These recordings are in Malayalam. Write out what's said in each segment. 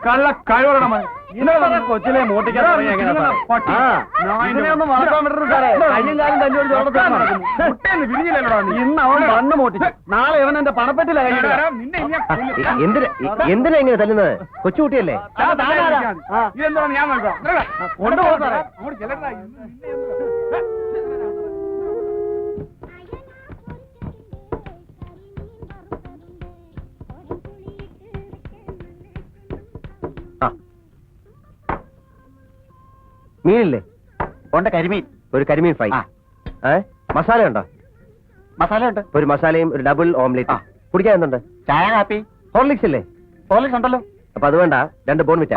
കള്ള കഴിവണം കൊച്ചിലെ മോട്ടിക്കാനൊന്നും വളർത്താൻ പറ്റുന്നു സാറേ. കയ്യും കാലം തല്ലിയോട് വിരിഞ്ഞില്ലല്ലോ. ഇന്ന് അവൻ കണ്ണ് മോട്ടിച്ചു, നാളെ അവൻ എന്റെ പണപ്പെട്ടില്ല. എന്തിനാ ഇങ്ങനെ തല്ലുന്നത്? കൊച്ചുകുട്ടിയല്ലേ? ഇതെന്താണ് ഞാൻ കൊണ്ടുപോകും സാറേ. മീനില്ലേ? കൊണ്ട് കരിമീൻ. ഒരു കരിമീൻ ഫ്രൈ. മസാല ഉണ്ടോ? മസാല ഉണ്ട്. ഒരു മസാലയും ഒരു ഡബിൾ ഓംലെറ്റ്. കുടിക്കാൻ എന്തുണ്ട്? ചായ, കാപ്പി. ഹോർലിക്സ് ഇല്ലേ? ഹോർലിക്സ് ഉണ്ടല്ലോ. അപ്പൊ അത് വേണ്ട, 2 ബോൺവിറ്റ.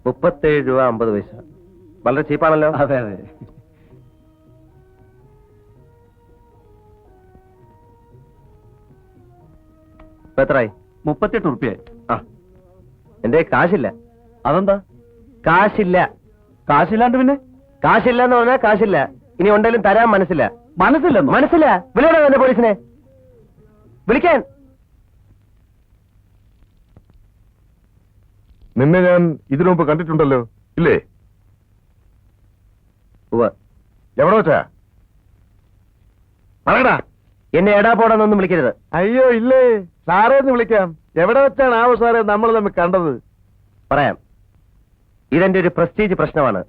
₹37.50. വളരെ ചീപ്പാണല്ലോ. അതെ അതെ. എത്രയായി? 38 റുപ്യ. എന്റെ കാശില്ല. അതെന്താ? കാശില്ല. കാശില്ലാണ്ട് പിന്നെ? കാശില്ല എന്ന് പറഞ്ഞാൽ കാശില്ല. ഇനി ഉണ്ടെങ്കിലും തരാൻ മനസ്സില്ല. മനസ്സില്ലെന്നോ? മനസ്സില്ല. വിളിയണോ എന്റെ പോലീസിനെ? വിളിക്കാൻ. നിന്നെ ഞാൻ ഇതിനു മുമ്പ് കണ്ടിട്ടുണ്ടല്ലോ, ഇല്ലേ? എവിടെ വെച്ചാ? പറയടാ. എന്നെ എടാ പോടാന്നൊന്നും വിളിക്കരുത്. അയ്യോ ഇല്ലേ, സാറേ എന്ന് വിളിക്കാം. എവിടെ വെച്ചാണ് ആവോ സാറേ നമ്മൾ തമ്മിൽ കണ്ടത്? പറയാം. ഇതെന്റെ ഒരു പ്രസ്റ്റീജ് പ്രശ്നമാണ്.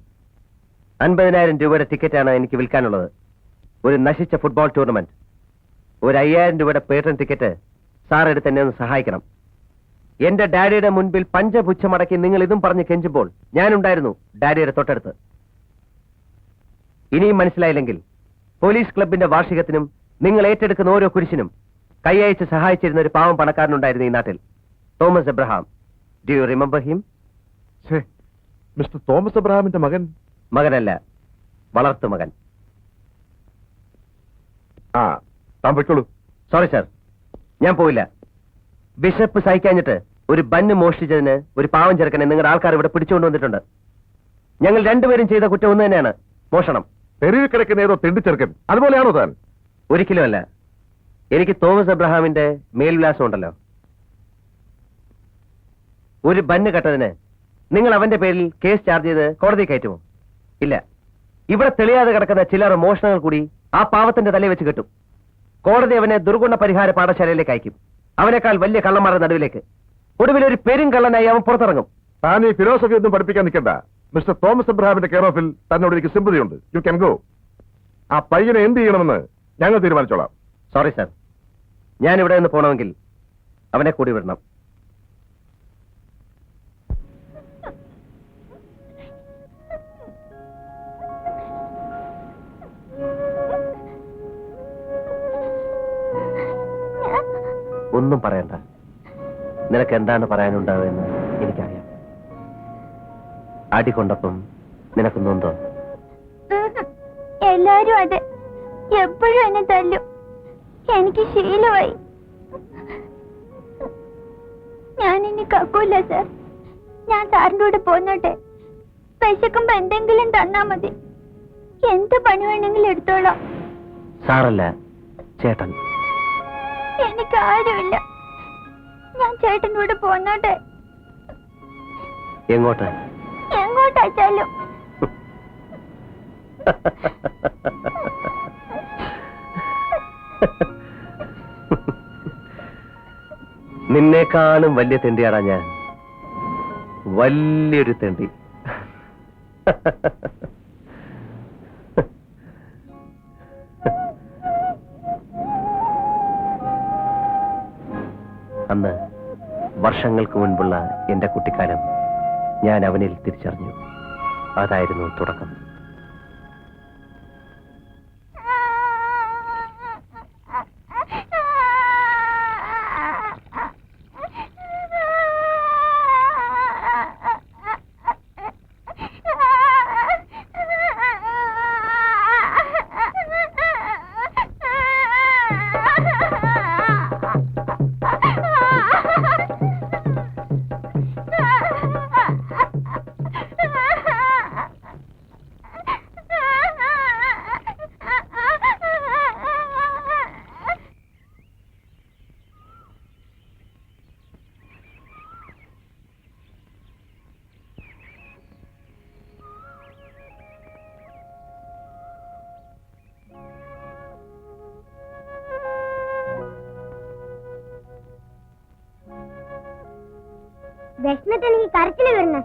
50,000 രൂപയുടെ ടിക്കറ്റാണ് എനിക്ക് വിൽക്കാനുള്ളത്. ഒരു നശിച്ച ഫുട്ബോൾ ടൂർണമെന്റ്. ഒരു 5,000 രൂപയുടെ പേട്രൺ ടിക്കറ്റ് സാർ എടുത്ത് എന്നെ ഒന്ന് സഹായിക്കണം. എന്റെ ഡാഡിയുടെ മുൻപിൽ പഞ്ചപുച്ഛമടക്കി നിങ്ങൾ ഇതും പറഞ്ഞ് കെഞ്ചുമ്പോൾ ഞാനുണ്ടായിരുന്നു ഡാഡിയുടെ തൊട്ടടുത്ത്. ഇനിയും മനസ്സിലായില്ലെങ്കിൽ പോലീസ് ക്ലബിന്റെ വാർഷികത്തിനും നിങ്ങൾ ഏറ്റെടുക്കുന്ന ഓരോ കുരിശിനും കൈയയച്ച് സഹായിച്ചിരുന്ന ഒരു പാവം പണക്കാരനുണ്ടായിരുന്നു ഈ നാട്ടിൽ. Thomas Abraham. Do you remember him? Mister Thomas എബ്രഹാമിന്റെ മകൻ? മകനല്ല, വളർത്തു മകൻ. താൻ പൊയ്ക്കോളൂ. സോറി സാർ, ഞാൻ പോയില്ല. ബിഷപ്പ് സഹിക്കാഞ്ഞിട്ട് ഒരു ബന്ന് മോഷ്ടിച്ചതിന് ഒരു പാവം ചെറുക്കനെ നിങ്ങളുടെ ആൾക്കാർ ഇവിടെ പിടിച്ചുകൊണ്ട് വന്നിട്ടുണ്ട്. ഞങ്ങൾ രണ്ടുപേരും ചെയ്ത കുറ്റം ഒന്ന് തന്നെയാണ്, മോഷണം. തെരുവിൽ കിടക്കുന്ന ഏതോ തെണ്ടിച്ചെറുക്കൻ, അതുപോലെയാണോ താൻ? ഒരിക്കലുമല്ല. എനിക്ക് തോമസ് എബ്രഹാമിന്റെ മേൽവിലാസം ഉണ്ടല്ലോ. ഒരു ബന്ന് കെട്ടതിന് നിങ്ങൾ അവന്റെ പേരിൽ കേസ് ചാർജ് ചെയ്ത് കോടതി കയറ്റുമോ? ഇല്ല. ഇവിടെ തെളിയാതെ കിടക്കുന്ന ചിലർ മോഷണങ്ങൾ കൂടി ആ പാവത്തിന്റെ തലയിൽ വെച്ച് കെട്ടും. കോടതി അവനെ ദുർഗുണ പരിഹാര പാഠശാലയിലേക്ക് അയക്കും. അവനേക്കാൾ വലിയ കള്ളന്മാരുടെ നടുവിലേക്ക്. ഒടുവിൽ ഒരു പെരും കള്ളനായി അവൻ പുറത്തിറങ്ങും. താൻ ഈ ഫിലോസഫി ഒന്നും പഠിപ്പിക്കാൻ നിൽക്കണ്ട. മിസ്റ്റർ തോമസ് എബ്രഹാമിന്റെ കെയർ ഓഫിൽ തന്നോട് എനിക്ക് സിമ്പതിയുണ്ട്. You can go. ആ പയ്യനെ എന്ത് ചെയ്യണമെന്ന് ഞങ്ങൾ തീരുമാനിച്ചോളാം. സോറി സാർ, ഞാൻ ഇവിടെ നിന്ന് പോകണമെങ്കിൽ അവനെ കൂടി വിടണം. ഒന്നും പറയണ്ട. നിനക്ക് എന്താണ് പറയാനുണ്ടാവുമെന്ന് എനിക്കറിയാം. അടികൊണ്ടപ്പം നിനക്ക് നൊന്തോ? എല്ലാരും അതെ, എപ്പോഴും എന്നെ തല്ലും. എനിക്ക് ശീലമായി. ഞാനിനി കക്കൂല സാർ. ഞാൻ സാറിന്റെ കൂടെ പോന്നോട്ടെ. വിശക്കുമ്പോ എന്തെങ്കിലും തന്നാ മതി. എന്ത് പണി വേണമെങ്കിലും എടുത്തോളാം. സാറല്ല, ചേട്ടൻ. എനിക്ക് ആരുമില്ല. ഞാൻ ചേട്ടൻ്റെ കൂടെ പോന്നോട്ടെ. എങ്ങോട്ട്? എങ്ങോട്ടാച്ചാലും. നിന്നേക്കാളും വലിയ തെണ്ടിയാടാ ഞാൻ. വലിയൊരു തെണ്ടി. അന്ന് വർഷങ്ങൾക്ക് മുൻപുള്ള എന്റെ കുട്ടിക്കാലം ഞാൻ അവനിൽ തിരിച്ചറിഞ്ഞു. അതായിരുന്നു തുടക്കം. വിഷമത്ത് എനിക്ക് കരച്ചില് വരുന്ന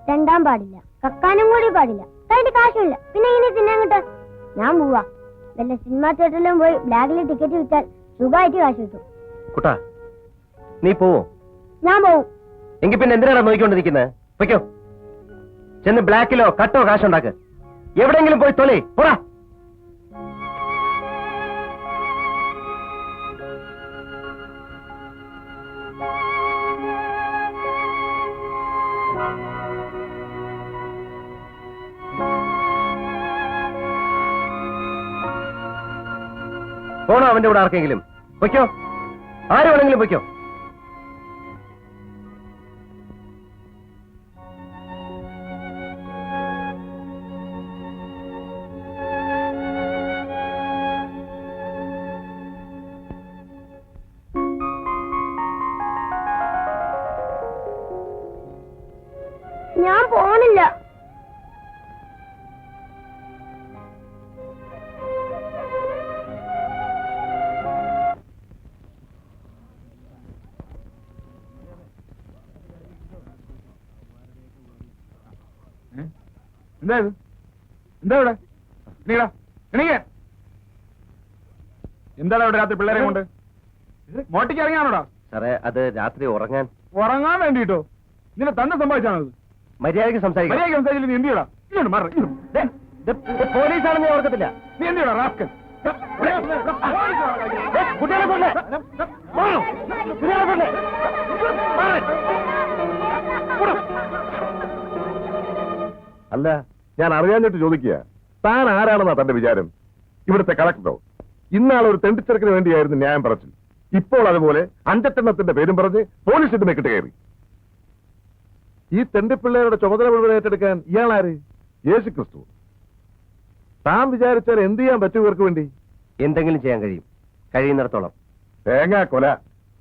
രണ്ടാം പാടില്ല, കക്കാനും കൂടി പാടില്ല, കയ്യില് കാശുമില്ല, പിന്നെ ഇങ്ങനെ തിന്നാൻ കിട്ടാ. ഞാൻ പോവാ. വല്ല സിനിമാ തിയേറ്ററിലും പോയി ബ്ലാക്കിൽ ടിക്കറ്റ് വിറ്റാൽ സുഖമായിട്ട് കാശ് കിട്ടും. കുട്ടാ, നീ പോവോ? ഞാൻ പോവും. എങ്കിൽ പിന്നെ എന്തിനാണ് നോക്കിക്കൊണ്ടിരിക്കുന്നത്? പൊയ്ക്കോ, ചെന്ന് ബ്ലാക്കിലോ കട്ടോ കാശുണ്ടാക്ക്. എവിടെയെങ്കിലും പോയി തൊലേ, പോടാ. പോണോ അവന്റെ കൂടെ ആർക്കെങ്കിലും? പൊയ്ക്കോ, ആര് വേണമെങ്കിലും പൊയ്ക്കോ. ഞാൻ പോണില്ല. എന്താ ഇത്? എന്താ ഇവിടെ? എണീടാ, എണീക്ക. എന്താണ് ഇവിടെ രാത്രി പിള്ളേരെ കൊണ്ട്? മോട്ടിക്ക് ഇറങ്ങിയാണോടാ? സാറേ, അത് രാത്രി ഉറങ്ങാൻ ഉറങ്ങാൻ വേണ്ടിട്ടോ? നിന്നെ തന്നെ സംഭവിച്ചാണത്? മര്യാദയ്ക്ക് സംസാരിക്കാം. മര്യാദയ്ക്ക് സംസാരിച്ചില്ല നീ എന്ത് ചെയ്യടാ? ഇങ്ങോട്ട് മാറ. പോലീസാണെന്ന് ഞാൻ ഓർക്കത്തില്ല. നീ എന്ത് ചെയ്യടാ റാസ്കൽ? കുട്ടികളെ കൊണ്ടേ അല്ല, ഞാൻ അറിയാഞ്ഞിട്ട് ചോദിക്കുക, താൻ ആരാണെന്നാ തന്റെ വിചാരം? ഇവിടുത്തെ കളക്ടറോ? ഇന്നാളെ ഒരു തെണ്ടിച്ചെറുക്കിന് വേണ്ടിയായിരുന്നു ന്യായം പറച്ചിൽ. ഇപ്പോൾ അതുപോലെ അഞ്ചെട്ടെണ്ണത്തിന്റെ പേരും പറഞ്ഞ് പോലീസിന്റെ മെക്കിട്ട് കയറി. ഈ തെണ്ടിപ്പിള്ളേരുടെ ചുമതല മുഴുവൻ ഏറ്റെടുക്കാൻ ഇയാളാര്? യേശു ക്രിസ്തു. താൻ വിചാരിച്ചാൽ എന്ത് ചെയ്യാൻ പറ്റും ഇവർക്ക് വേണ്ടി? എന്തെങ്കിലും ചെയ്യാൻ കഴിയുന്നിടത്തോളം. തേങ്ങാ കൊല.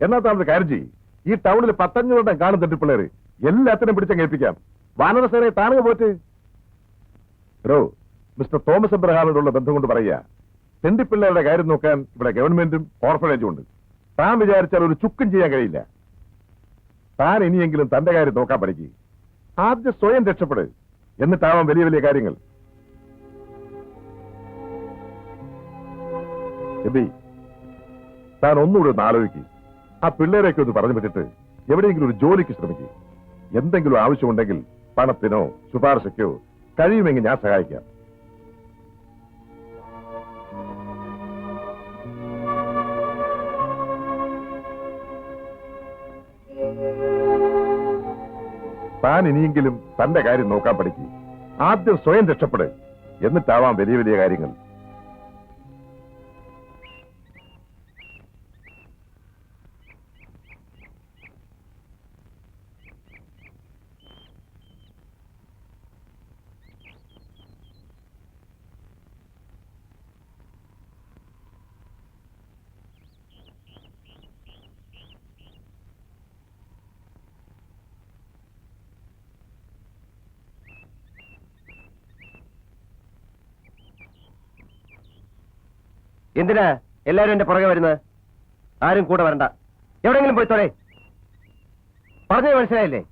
എന്നാ താൻ ഒരു കാര്യം ചെയ്യും, ഈ ടൗണിൽ 15 കാണും തെണ്ടിപ്പിള്ളേര് എല്ലാത്തിനും പിടിച്ച കേൾപ്പിക്കാം. വാനരസേനയെ താണുക പോറ്റ്. ബ്രോ, മിസ്റ്റർ തോമസ് എബ്രഹാമിനോടുള്ള ബന്ധം കൊണ്ട് പറയുക, തെണ്ടിപ്പിള്ളേരുടെ കാര്യം നോക്കാൻ ഇവിടെ ഗവൺമെന്റും ഓർഫനേജും ഉണ്ട്. താൻ വിചാരിച്ചാൽ ഒരു ചുക്കും ചെയ്യാൻ കഴിയില്ല. താൻ ഇനിയെങ്കിലും തന്റെ കാര്യം നോക്കാൻ പഠിക്കുക. ആദ്യം സ്വയം രക്ഷപ്പെട്, എന്നിട്ടാവാം വലിയ വലിയ കാര്യങ്ങൾ. എബി, താൻ ഒന്നുകൂടെ ഒന്ന് ആലോചിക്കുക. ആ പിള്ളേരെയൊക്കെ ഒന്ന് പറഞ്ഞു വിട്ടിട്ട് എവിടെയെങ്കിലും ഒരു ജോലിക്ക് ശ്രമിക്കുക. എന്തെങ്കിലും ആവശ്യമുണ്ടെങ്കിൽ പണത്തിനോ ശുപാർശയ്ക്കോ കഴിയുമെങ്കിൽ ഞാൻ സഹായിക്കാം. താൻ ഇനിയെങ്കിലും തന്റെ കാര്യം നോക്കാൻ പഠിക്കുക. ആദ്യം സ്വയം രക്ഷപ്പെട്, എന്നിട്ടാവാം വലിയ വലിയ കാര്യങ്ങൾ. എന്തിനാ എല്ലാരും എന്റെ പുറകെ വരുന്നത്? ആരും കൂടെ വരണ്ട, എവിടെയെങ്കിലും പോയി തൊഴേ. പറഞ്ഞത് മനസ്സിലായില്ലേ?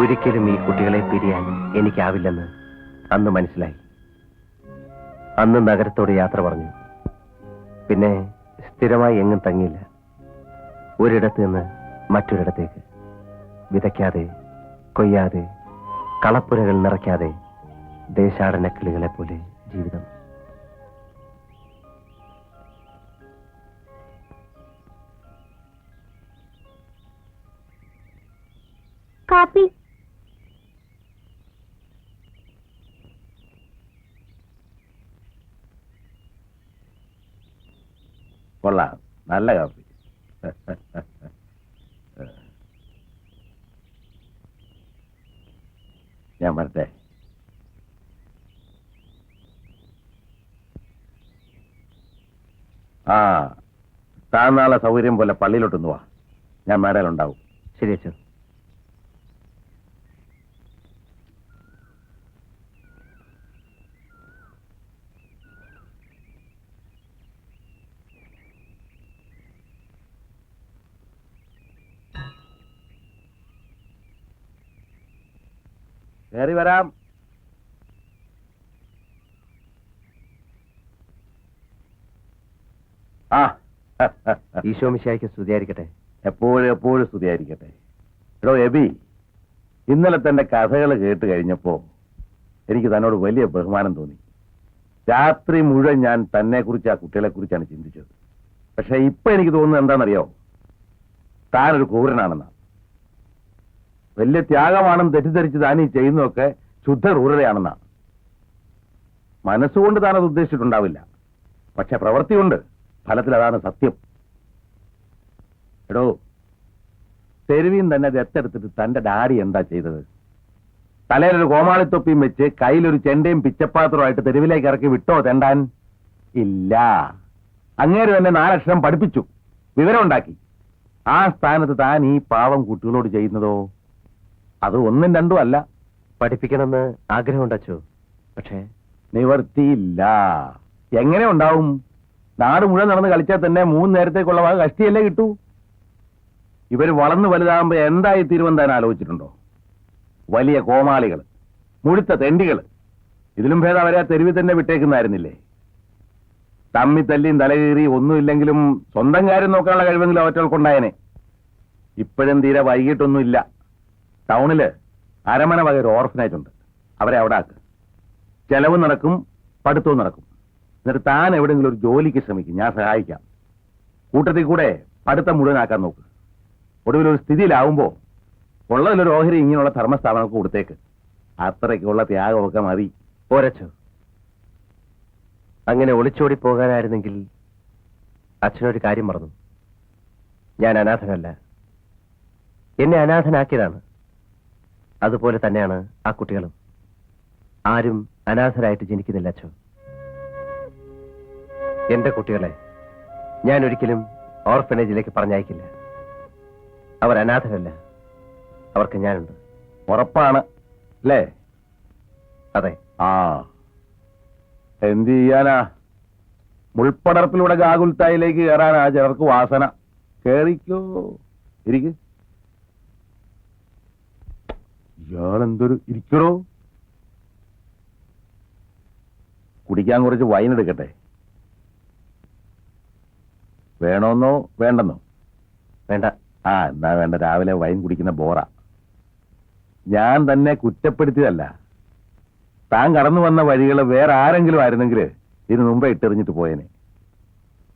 ഒരിക്കലും ഈ കുട്ടികളെ പിരിയാൻ എനിക്കാവില്ലെന്ന് അന്ന് മനസ്സിലായി. അന്ന് നഗരത്തോട് യാത്ര പറഞ്ഞു. പിന്നെ സ്ഥിരമായി എങ്ങും തങ്ങിയില്ല. ഒരിടത്ത് നിന്ന് മറ്റൊരിടത്തേക്ക്. വിതയ്ക്കാതെ, കൊയ്യാതെ, കളപ്പുരകൾ നിറയ്ക്കാതെ ദേശാടന കിളികളെ പോലെ ജീവിതം. കാപ്പി. കൊള്ളാം, നല്ല കാപ്പി. ഞാൻ വരട്ടെ. ആ, താൻ നാളെ സൗകര്യം പോലെ പള്ളിയിലോട്ടൊന്ന് വാ. ഞാൻ മേടയിലുണ്ടാവും. ശരി അച്ഛൻ. കയറി വരാം. ആ, ഈശോ മിശിഹായ്ക്ക് സ്തുതിയായിരിക്കട്ടെ. എപ്പോഴും എപ്പോഴും സ്തുതിയായിരിക്കട്ടെ. എടോ എബി, ഇന്നലെ തന്റെ കഥകൾ കേട്ട് കഴിഞ്ഞപ്പോ എനിക്ക് തന്നോട് വലിയ ബഹുമാനം തോന്നി. രാത്രി മുഴുവൻ ഞാൻ തന്നെ കുറിച്ച്, ആ കുട്ടികളെ കുറിച്ചാണ് ചിന്തിച്ചത്. പക്ഷെ ഇപ്പൊ എനിക്ക് തോന്നുന്നത് എന്താണെന്നറിയോ? താനൊരു ക്രൂരനാണെന്നാ. വലിയ ത്യാഗമാണെന്ന് തെറ്റിദ്ധരിച്ച് താൻ ഈ ചെയ്യുന്നതൊക്കെ ശുദ്ധ ക്രൂരതയാണെന്നാ. മനസ്സുകൊണ്ട് താനത് ഉദ്ദേശിച്ചിട്ടുണ്ടാവില്ല, പക്ഷെ പ്രവൃത്തി കൊണ്ട് ഫലത്തിൽ അതാണ് സത്യം. എടോ, തെരുവിയും തന്നെ ദത്തെടുത്തിട്ട് തന്റെ ഡാഡി എന്താ ചെയ്തത്? തലയിലൊരു കോമാളിത്തൊപ്പിയും വെച്ച് കയ്യിലൊരു ചെണ്ടയും പിച്ചപ്പാത്രമായിട്ട് തെരുവിലേക്ക് ഇറക്കി വിട്ടോ തെണ്ടാൻ? ഇല്ല. അങ്ങേര് തന്നെ 4 അക്ഷരം പഠിപ്പിച്ചു, വിവരം ഉണ്ടാക്കി. ആ സ്ഥാനത്ത് താൻ ഈ പാവം കുട്ടികളോട് ചെയ്യുന്നതോ? അത് 1ഉം 2ഉം അല്ല. പഠിപ്പിക്കണമെന്ന് ആഗ്രഹമുണ്ട് അച്ഛോ, പക്ഷേ നിവർത്തിയില്ല. എങ്ങനെ ഉണ്ടാവും? നാട് മുഴുവൻ നടന്ന് കളിച്ചാൽ തന്നെ 3 നേരത്തേക്കുള്ള വക കഷ്ടിയല്ലേ കിട്ടൂ? ഇവര് വളർന്നു വലുതാകുമ്പോ എന്തായി തീരുവൻ താൻ ആലോചിച്ചിട്ടുണ്ടോ? വലിയ കോമാളികൾ, മുഴുത്ത തെണ്ടികൾ. ഇതിലും ഭേദം അവരെ തെരുവിൽ തന്നെ വിട്ടേക്കുന്നായിരുന്നില്ലേ? തമ്മി തല്ലിയും തലകീറി ഒന്നുമില്ലെങ്കിലും സ്വന്തം കാര്യം നോക്കാനുള്ള കഴിവെങ്കിലും അവറ്റകൾക്കുണ്ടായനെ. ഇപ്പോഴും തീരെ വൈകിട്ടൊന്നുമില്ല. ടൗണില് അരമന വക ഒരു ഓർഫനേജ് ഉണ്ട്. അവരെ അവിടെ ആക്ക്. ചെലവ് നടക്കും, പഠിത്തവും നടക്കും. എന്നിട്ട് താൻ എവിടെയെങ്കിലും ഒരു ജോലിക്ക് ശ്രമിക്കും, ഞാൻ സഹായിക്കാം. കൂട്ടത്തിൽ കൂടെ പഠിത്തം മുഴുവനാക്കാൻ നോക്ക്. ഒടുവിലൊരു സ്ഥിതിയിലാവുമ്പോ ഉള്ളതിലൊരു ഓഹരി ഇങ്ങനെയുള്ള ധർമ്മസ്ഥാപനങ്ങൾക്ക് കൊടുത്തേക്ക്. അത്രയ്ക്കുള്ള ത്യാഗമൊക്കെ മതി. പോരച്ചോ. അങ്ങനെ ഒളിച്ചോടി പോകാനായിരുന്നെങ്കിൽ അച്ഛനൊരു കാര്യം മറന്നു. ഞാൻ അനാഥനല്ല, എന്നെ അനാഥനാക്കിയതാണ്. അതുപോലെ തന്നെയാണ് ആ കുട്ടികളും. ആരും അനാഥരായിട്ട് ജനിക്കുന്നില്ല അച്ഛോ. എന്റെ കുട്ടികളെ ഞാൻ ഒരിക്കലും ഓർഫനേജിലേക്ക് പറഞ്ഞയക്കില്ല. അവർ അനാഥരല്ല, അവർക്ക് ഞാനുണ്ട്. ഉറപ്പാണ് അല്ലേ? അതെ. ആ, എന്ത് ചെയ്യാനാ? മുൾപ്പടർപ്പിലൂടെ ഗാകുൽത്തായിലേക്ക് കയറാനാ ചിലർക്ക് വാസന. കേറിക്കോ, ഇരിക്ക്. ഇയാളെന്തൊരു ഇരിക്കടോ. കുടിക്കാൻ കുറച്ച് വൈൻ എടുക്കട്ടെ. വേണോന്നോ വേണ്ടെന്നോ? വേണ്ട. ആ, എന്നാ വേണ്ട. രാവിലെ വൈൻ കുടിക്കുന്ന ബോറ. ഞാൻ തന്നെ കുറ്റപ്പെടുത്തിയതല്ല. താൻ കടന്നു വന്ന വഴികൾ വേറെ ആരെങ്കിലും ആയിരുന്നെങ്കിൽ ഇതിനു മുമ്പേ ഇട്ടെറിഞ്ഞിട്ട് പോയേനെ.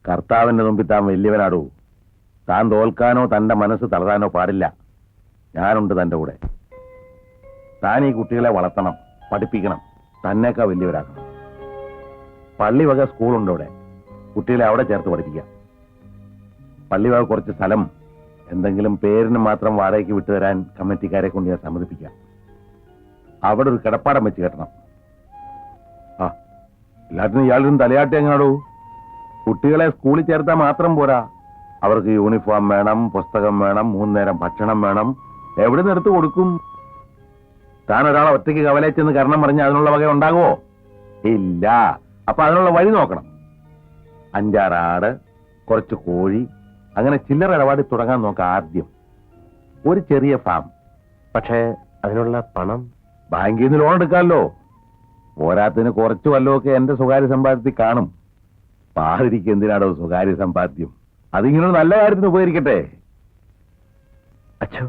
കർത്താവിന്റെ മുമ്പിൽ താൻ വലിയവനാടൂ. താൻ തോൽക്കാനോ തന്റെ മനസ്സ് തളരാനോ പാടില്ല. ഞാനുണ്ട് തന്റെ കൂടെ. താൻ ഈ കുട്ടികളെ വളർത്തണം, പഠിപ്പിക്കണം, തന്നേക്കാ വലിയവരാക്കണം. പള്ളി വക സ്കൂളുണ്ട് ഇവിടെ. കുട്ടികളെ അവിടെ ചേർത്ത് പഠിപ്പിക്കാം. പള്ളി വക കുറച്ച് സ്ഥലം എന്തെങ്കിലും പേരിന് മാത്രം വാടകയ്ക്ക് വിട്ടുതരാൻ കമ്മിറ്റിക്കാരെ കൊണ്ട് ഞാൻ സമ്മതിപ്പിക്കാം. അവിടെ ഒരു കിടപ്പാടം വെച്ച് കെട്ടണം. ആ, എല്ലാത്തിനും ഇയാളൊരു തലയാട്ടി എങ്ങാടൂ. കുട്ടികളെ സ്കൂളിൽ ചേർത്താൽ മാത്രം പോരാ. അവർക്ക് യൂണിഫോം വേണം, പുസ്തകം വേണം, 3 നേരം ഭക്ഷണം വേണം. എവിടെ നിന്ന് എടുത്തു കൊടുക്കും? താൻ ഒരാളെ ഒറ്റയ്ക്ക് കവലേച്ചെന്ന് കാരണം പറഞ്ഞ് അതിനുള്ള വക ഉണ്ടാകുമോ? ഇല്ല. അപ്പൊ അതിനുള്ള വഴി നോക്കണം. 5-6 ആട്, കുറച്ച് കോഴി, അങ്ങനെ ചില്ലറ ഇടപാടി തുടങ്ങാൻ നോക്കാം. ആദ്യം ഒരു ചെറിയ ഫാം. പക്ഷേ അതിനുള്ള പണം ബാങ്കിൽ നിന്ന് ലോൺ എടുക്കാമല്ലോ. പോരാത്തിന് കുറച്ച് വല്ലതൊക്കെ എന്റെ സ്വകാര്യ സമ്പാദ്യത്തിൽ കാണും. പാതിരിക്ക് എന്തിനാണോ സ്വകാര്യ സമ്പാദ്യം? അതിങ്ങനെ നല്ല കാര്യത്തിന് ഉപകരിക്കട്ടെ. അച്ഛോ.